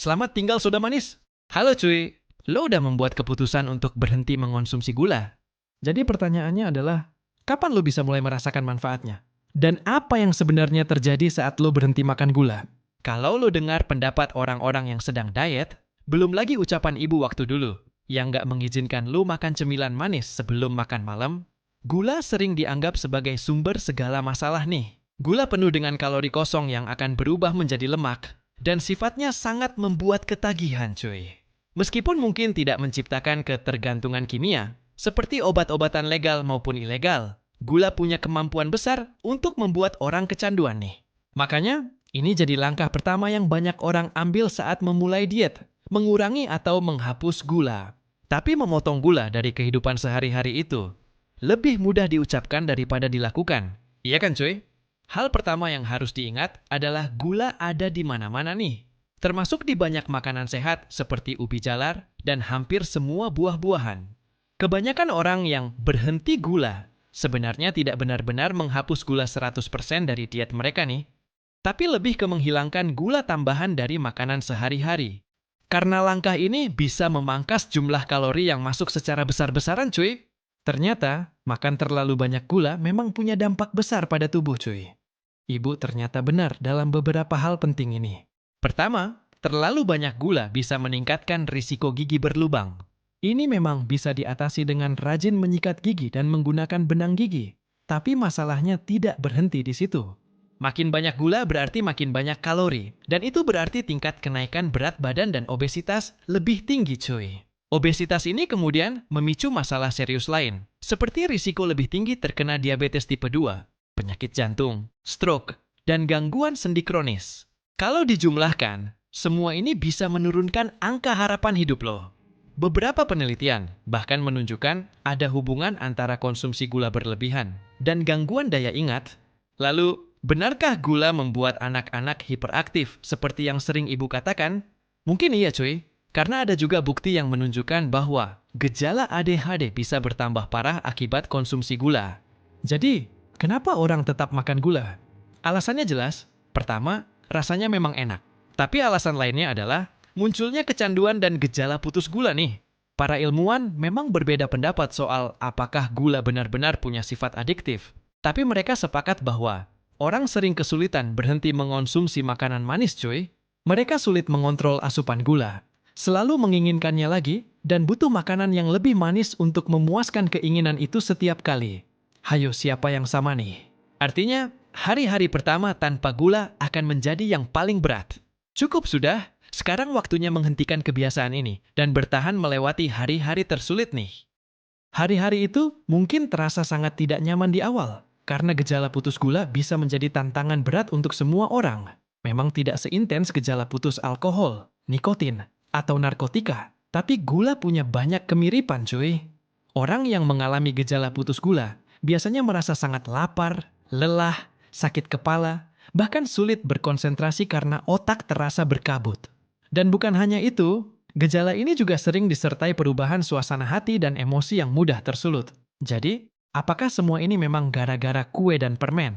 Selamat tinggal soda manis. Halo cuy, lo udah membuat keputusan untuk berhenti mengonsumsi gula? Jadi pertanyaannya adalah, kapan lo bisa mulai merasakan manfaatnya? Dan apa yang sebenarnya terjadi saat lo berhenti makan gula? Kalau lo dengar pendapat orang-orang yang sedang diet, belum lagi ucapan ibu waktu dulu, yang nggak mengizinkan lo makan cemilan manis sebelum makan malam, gula sering dianggap sebagai sumber segala masalah nih. Gula penuh dengan kalori kosong yang akan berubah menjadi lemak, dan sifatnya sangat membuat ketagihan cuy. Meskipun mungkin tidak menciptakan ketergantungan kimia, seperti obat-obatan legal maupun ilegal, gula punya kemampuan besar untuk membuat orang kecanduan nih. Makanya, ini jadi langkah pertama yang banyak orang ambil saat memulai diet, mengurangi atau menghapus gula. Tapi memotong gula dari kehidupan sehari-hari itu lebih mudah diucapkan daripada dilakukan. Iya kan cuy? Hal pertama yang harus diingat adalah gula ada di mana-mana nih. Termasuk di banyak makanan sehat seperti ubi jalar dan hampir semua buah-buahan. Kebanyakan orang yang berhenti gula sebenarnya tidak benar-benar menghapus gula 100% dari diet mereka nih, tapi lebih ke menghilangkan gula tambahan dari makanan sehari-hari. Karena langkah ini bisa memangkas jumlah kalori yang masuk secara besar-besaran cuy. Ternyata, makan terlalu banyak gula memang punya dampak besar pada tubuh cuy. Ibu ternyata benar dalam beberapa hal penting ini. Pertama, terlalu banyak gula bisa meningkatkan risiko gigi berlubang. Ini memang bisa diatasi dengan rajin menyikat gigi dan menggunakan benang gigi. Tapi masalahnya tidak berhenti di situ. Makin banyak gula berarti makin banyak kalori. Dan itu berarti tingkat kenaikan berat badan dan obesitas lebih tinggi cuy. Obesitas ini kemudian memicu masalah serius lain, seperti risiko lebih tinggi terkena diabetes tipe 2, penyakit jantung, stroke, dan gangguan sendi kronis. Kalau dijumlahkan, semua ini bisa menurunkan angka harapan hidup lo. Beberapa penelitian bahkan menunjukkan ada hubungan antara konsumsi gula berlebihan dan gangguan daya ingat. Lalu, benarkah gula membuat anak-anak hiperaktif seperti yang sering ibu katakan? Mungkin iya cuy, karena ada juga bukti yang menunjukkan bahwa gejala ADHD bisa bertambah parah akibat konsumsi gula. Jadi, kenapa orang tetap makan gula? Alasannya jelas. Pertama, rasanya memang enak. Tapi alasan lainnya adalah munculnya kecanduan dan gejala putus gula nih. Para ilmuwan memang berbeda pendapat soal apakah gula benar-benar punya sifat adiktif. Tapi mereka sepakat bahwa orang sering kesulitan berhenti mengonsumsi makanan manis cuy. Mereka sulit mengontrol asupan gula, selalu menginginkannya lagi, dan butuh makanan yang lebih manis untuk memuaskan keinginan itu setiap kali. Hayo siapa yang sama nih? Artinya, hari-hari pertama tanpa gula akan menjadi yang paling berat. Cukup sudah, sekarang waktunya menghentikan kebiasaan ini dan bertahan melewati hari-hari tersulit nih. Hari-hari itu mungkin terasa sangat tidak nyaman di awal, karena gejala putus gula bisa menjadi tantangan berat untuk semua orang. Memang tidak seintens gejala putus alkohol, nikotin, atau narkotika, tapi gula punya banyak kemiripan cuy. Orang yang mengalami gejala putus gula biasanya merasa sangat lapar, lelah, sakit kepala, bahkan sulit berkonsentrasi karena otak terasa berkabut. Dan bukan hanya itu, gejala ini juga sering disertai perubahan suasana hati dan emosi yang mudah tersulut. Jadi, apakah semua ini memang gara-gara kue dan permen?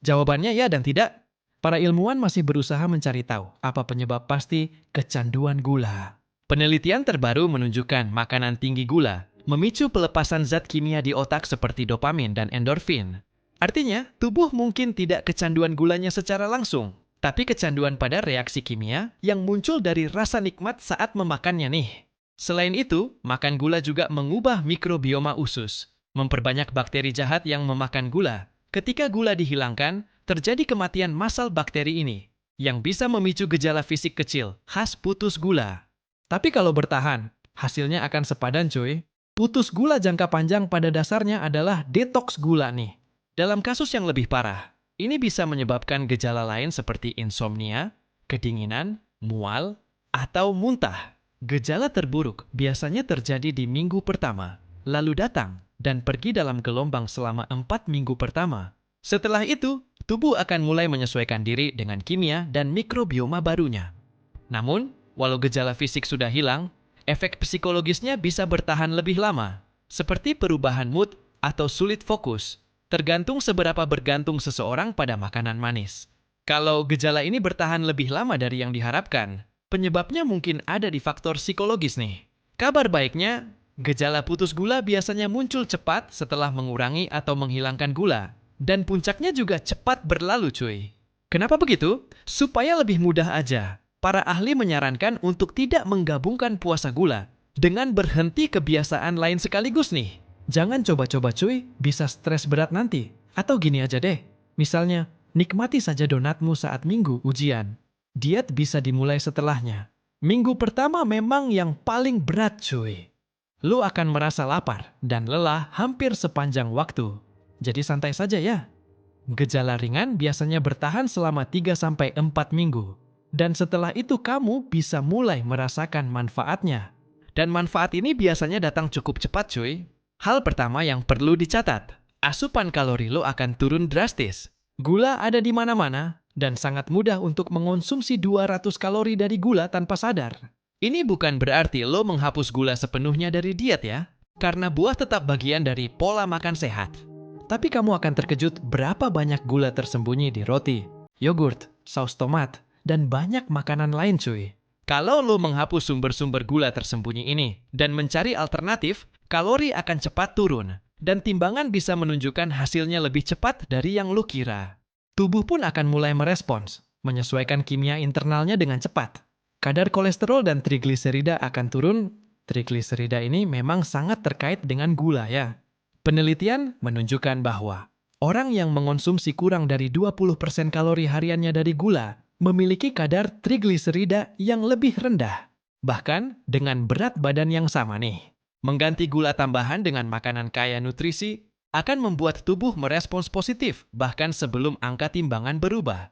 Jawabannya ya dan tidak. Para ilmuwan masih berusaha mencari tahu apa penyebab pasti kecanduan gula. Penelitian terbaru menunjukkan makanan tinggi gula memicu pelepasan zat kimia di otak seperti dopamin dan endorfin. Artinya, tubuh mungkin tidak kecanduan gulanya secara langsung, tapi kecanduan pada reaksi kimia yang muncul dari rasa nikmat saat memakannya nih. Selain itu, makan gula juga mengubah mikrobioma usus, memperbanyak bakteri jahat yang memakan gula. Ketika gula dihilangkan, terjadi kematian massal bakteri ini, yang bisa memicu gejala fisik kecil khas putus gula. Tapi kalau bertahan, hasilnya akan sepadan cuy. Putus gula jangka panjang pada dasarnya adalah detoks gula nih. Dalam kasus yang lebih parah, ini bisa menyebabkan gejala lain seperti insomnia, kedinginan, mual, atau muntah. Gejala terburuk biasanya terjadi di minggu pertama, lalu datang dan pergi dalam gelombang selama 4 minggu pertama. Setelah itu, tubuh akan mulai menyesuaikan diri dengan kimia dan mikrobioma barunya. Namun, walau gejala fisik sudah hilang, efek psikologisnya bisa bertahan lebih lama, seperti perubahan mood atau sulit fokus, tergantung seberapa bergantung seseorang pada makanan manis. Kalau gejala ini bertahan lebih lama dari yang diharapkan, Penyebabnya mungkin ada di faktor psikologis nih. Kabar baiknya, gejala putus gula biasanya muncul cepat setelah mengurangi atau menghilangkan gula. Dan puncaknya juga cepat berlalu cuy. Kenapa begitu? Supaya lebih mudah aja. Para ahli menyarankan untuk tidak menggabungkan puasa gula dengan berhenti kebiasaan lain sekaligus nih. Jangan coba-coba cuy, bisa stres berat nanti. Atau gini aja deh, misalnya nikmati saja donatmu saat minggu ujian. Diet bisa dimulai setelahnya. Minggu pertama memang yang paling berat cuy. Lu akan merasa lapar dan lelah hampir sepanjang waktu. Jadi santai saja ya. Gejala ringan biasanya bertahan selama 3-4 minggu. Dan setelah itu kamu bisa mulai merasakan manfaatnya. Dan manfaat ini biasanya datang cukup cepat cuy. Hal pertama yang perlu dicatat, asupan kalori lo akan turun drastis. Gula ada di mana-mana dan sangat mudah untuk mengonsumsi 200 kalori dari gula tanpa sadar. Ini bukan berarti lo menghapus gula sepenuhnya dari diet ya, karena buah tetap bagian dari pola makan sehat. Tapi kamu akan terkejut berapa banyak gula tersembunyi di roti, yogurt, saus tomat, dan banyak makanan lain cuy. Kalau lo menghapus sumber-sumber gula tersembunyi ini dan mencari alternatif, kalori akan cepat turun. Dan timbangan bisa menunjukkan hasilnya lebih cepat dari yang lo kira. Tubuh pun akan mulai merespons, menyesuaikan kimia internalnya dengan cepat. Kadar kolesterol dan trigliserida akan turun. Trigliserida ini memang sangat terkait dengan gula ya. Penelitian menunjukkan bahwa orang yang mengonsumsi kurang dari 20% kalori hariannya dari gula memiliki kadar trigliserida yang lebih rendah. Bahkan dengan berat badan yang sama nih. Mengganti gula tambahan dengan makanan kaya nutrisi akan membuat tubuh merespons positif bahkan sebelum angka timbangan berubah.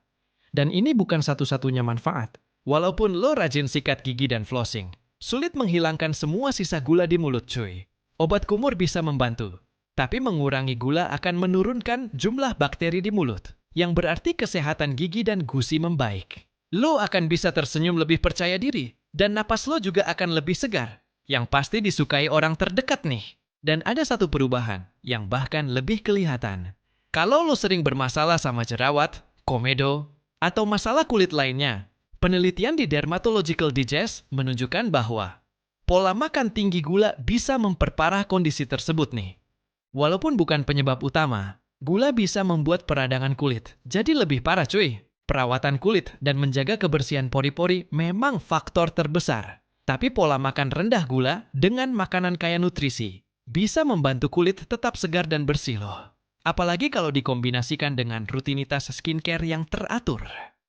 Dan ini bukan satu-satunya manfaat. Walaupun lo rajin sikat gigi dan flossing, sulit menghilangkan semua sisa gula di mulut cuy. Obat kumur bisa membantu, tapi mengurangi gula akan menurunkan jumlah bakteri di mulut, yang berarti kesehatan gigi dan gusi membaik. Lo akan bisa tersenyum lebih percaya diri, dan napas lo juga akan lebih segar. Yang pasti disukai orang terdekat nih. Dan ada satu perubahan yang bahkan lebih kelihatan. Kalau lo sering bermasalah sama jerawat, komedo, atau masalah kulit lainnya, penelitian di Dermatological Digest menunjukkan bahwa pola makan tinggi gula bisa memperparah kondisi tersebut nih. Walaupun bukan penyebab utama, gula bisa membuat peradangan kulit jadi lebih parah cuy. Perawatan kulit dan menjaga kebersihan pori-pori memang faktor terbesar. Tapi pola makan rendah gula dengan makanan kaya nutrisi bisa membantu kulit tetap segar dan bersih loh. Apalagi kalau dikombinasikan dengan rutinitas skincare yang teratur.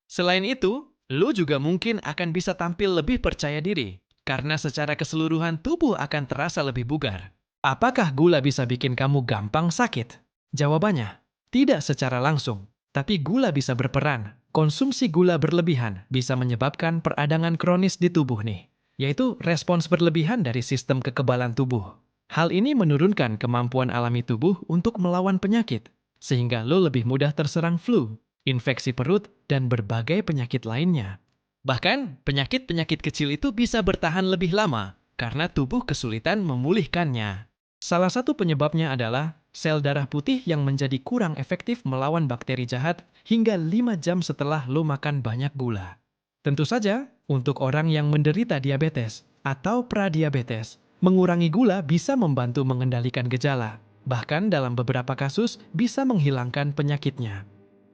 Selain itu, lo juga mungkin akan bisa tampil lebih percaya diri karena secara keseluruhan tubuh akan terasa lebih bugar. Apakah gula bisa bikin kamu gampang sakit? Jawabannya, tidak secara langsung. Tapi gula bisa berperan. Konsumsi gula berlebihan bisa menyebabkan peradangan kronis di tubuh nih. Yaitu respons berlebihan dari sistem kekebalan tubuh. Hal ini menurunkan kemampuan alami tubuh untuk melawan penyakit, sehingga lo lebih mudah terserang flu, infeksi perut, dan berbagai penyakit lainnya. Bahkan, penyakit-penyakit kecil itu bisa bertahan lebih lama karena tubuh kesulitan memulihkannya. Salah satu penyebabnya adalah sel darah putih yang menjadi kurang efektif melawan bakteri jahat hingga 5 jam setelah lo makan banyak gula. Tentu saja, untuk orang yang menderita diabetes atau pradiabetes, mengurangi gula bisa membantu mengendalikan gejala. Bahkan dalam beberapa kasus bisa menghilangkan penyakitnya.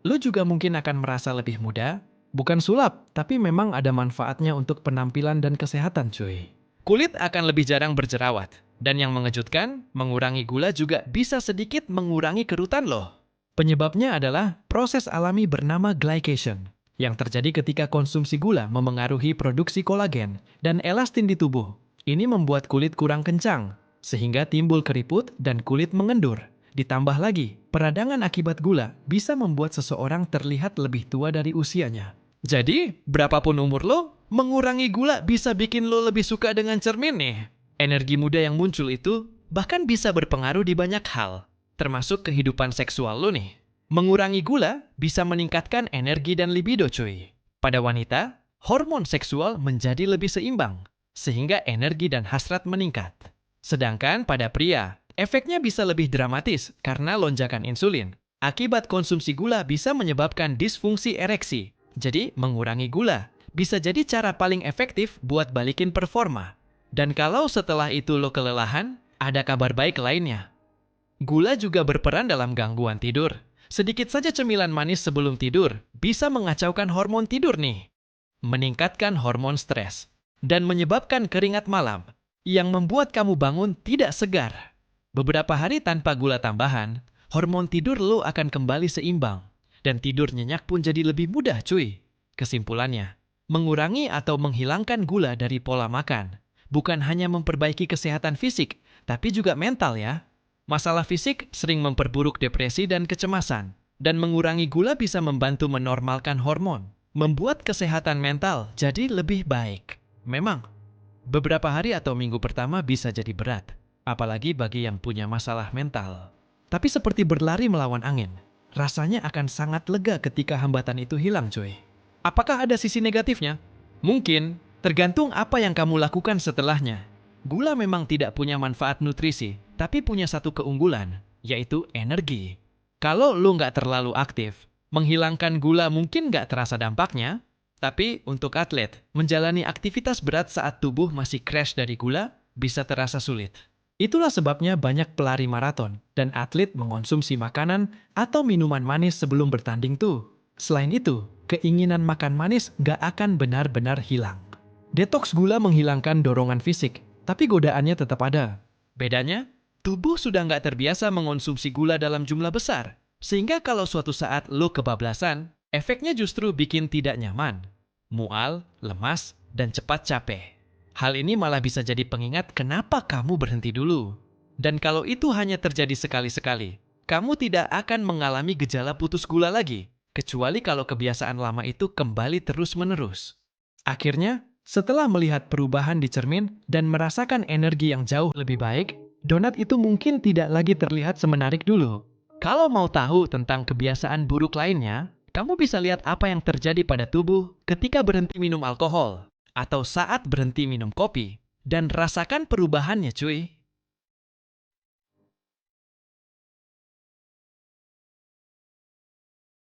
Lo juga mungkin akan merasa lebih muda, bukan sulap, tapi memang ada manfaatnya untuk penampilan dan kesehatan cuy. Kulit akan lebih jarang berjerawat. Dan yang mengejutkan, mengurangi gula juga bisa sedikit mengurangi kerutan loh. Penyebabnya adalah proses alami bernama glycation, yang terjadi ketika konsumsi gula memengaruhi produksi kolagen dan elastin di tubuh. Ini membuat kulit kurang kencang, sehingga timbul keriput dan kulit mengendur. Ditambah lagi, peradangan akibat gula bisa membuat seseorang terlihat lebih tua dari usianya. Jadi, berapapun umur lo, mengurangi gula bisa bikin lo lebih suka dengan cermin nih. Energi muda yang muncul itu bahkan bisa berpengaruh di banyak hal, termasuk kehidupan seksual lo nih. Mengurangi gula bisa meningkatkan energi dan libido cuy. Pada wanita, hormon seksual menjadi lebih seimbang, sehingga energi dan hasrat meningkat. Sedangkan pada pria, efeknya bisa lebih dramatis karena lonjakan insulin. Akibat konsumsi gula bisa menyebabkan disfungsi ereksi. Jadi, mengurangi gula bisa jadi cara paling efektif buat balikin performa. Dan kalau setelah itu lo kelelahan, ada kabar baik lainnya. Gula juga berperan dalam gangguan tidur. Sedikit saja cemilan manis sebelum tidur bisa mengacaukan hormon tidur nih. Meningkatkan hormon stres. Dan menyebabkan keringat malam yang membuat kamu bangun tidak segar. Beberapa hari tanpa gula tambahan, hormon tidur lo akan kembali seimbang. Dan tidur nyenyak pun jadi lebih mudah cuy. Kesimpulannya, mengurangi atau menghilangkan gula dari pola makan bukan hanya memperbaiki kesehatan fisik, tapi juga mental ya. Masalah fisik sering memperburuk depresi dan kecemasan, dan mengurangi gula bisa membantu menormalkan hormon, membuat kesehatan mental jadi lebih baik. Memang, beberapa hari atau minggu pertama bisa jadi berat, apalagi bagi yang punya masalah mental. Tapi seperti berlari melawan angin, rasanya akan sangat lega ketika hambatan itu hilang cuy. Apakah ada sisi negatifnya? Mungkin, tergantung apa yang kamu lakukan setelahnya. Gula memang tidak punya manfaat nutrisi, tapi punya satu keunggulan, yaitu energi. Kalau lo nggak terlalu aktif, menghilangkan gula mungkin nggak terasa dampaknya, tapi untuk atlet, menjalani aktivitas berat saat tubuh masih crash dari gula bisa terasa sulit. Itulah sebabnya banyak pelari maraton dan atlet mengonsumsi makanan atau minuman manis sebelum bertanding tuh. Selain itu, keinginan makan manis nggak akan benar-benar hilang. Detoks gula menghilangkan dorongan fisik, tapi godaannya tetap ada. Bedanya, tubuh sudah nggak terbiasa mengonsumsi gula dalam jumlah besar, sehingga kalau suatu saat lo kebablasan, efeknya justru bikin tidak nyaman, mual, lemas, dan cepat capek. Hal ini malah bisa jadi pengingat kenapa kamu berhenti dulu. Dan kalau itu hanya terjadi sekali-sekali, kamu tidak akan mengalami gejala putus gula lagi, kecuali kalau kebiasaan lama itu kembali terus-menerus. Akhirnya, setelah melihat perubahan di cermin dan merasakan energi yang jauh lebih baik, donat itu mungkin tidak lagi terlihat semenarik dulu. Kalau mau tahu tentang kebiasaan buruk lainnya, kamu bisa lihat apa yang terjadi pada tubuh ketika berhenti minum alkohol atau saat berhenti minum kopi, dan rasakan perubahannya cuy.